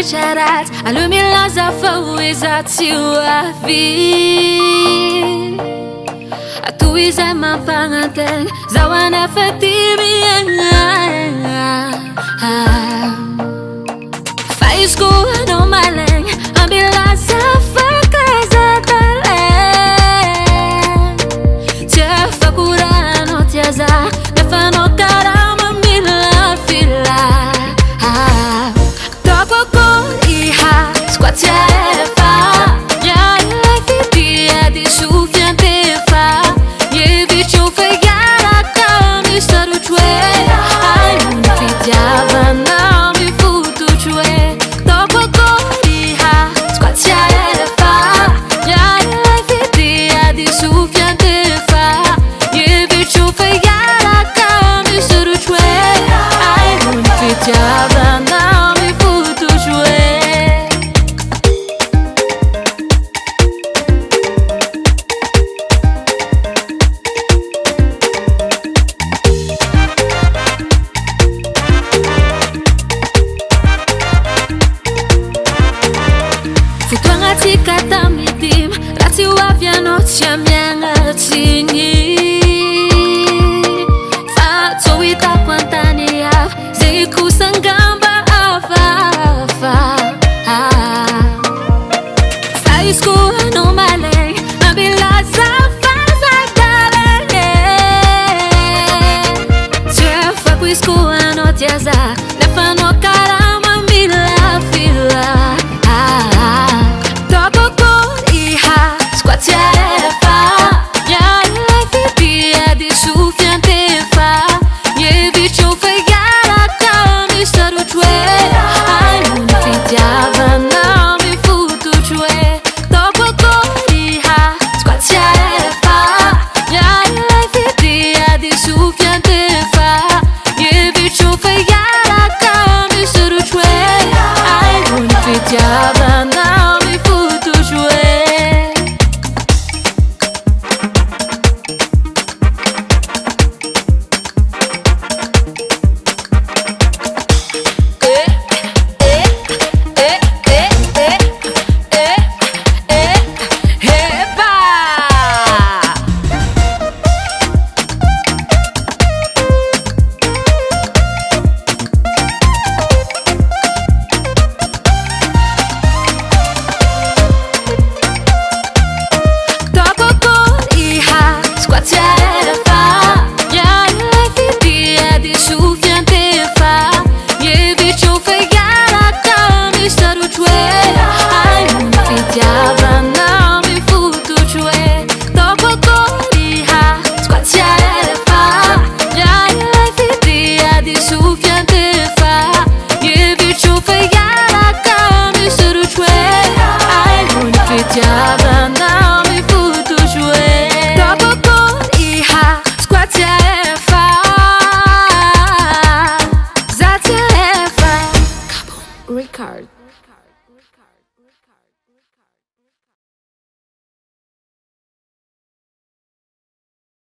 charat alumilaza fawizatsiwa vi atuiza mapangate zawana fatimi faz school no maleng ambilaza fakaza tale tia fakurano tiaza nafano karama mila fila Squatefa, ja fitia di suffiantefa, je vicio fegara kami staru chue, ai mi fitiava na mi futu chue, dopo coriha, squatefa, ja fitia di suffiantefa, je vicio fegara kami staru chue, ai mi fitiava na mi futu chue. Kata mitim, rati wavia nocia mianga tingi. Fato ita quantani av, zeiku sangamba ava. Faisku no maleng, nabilaza faza dale. Tia faquisku anotiaza.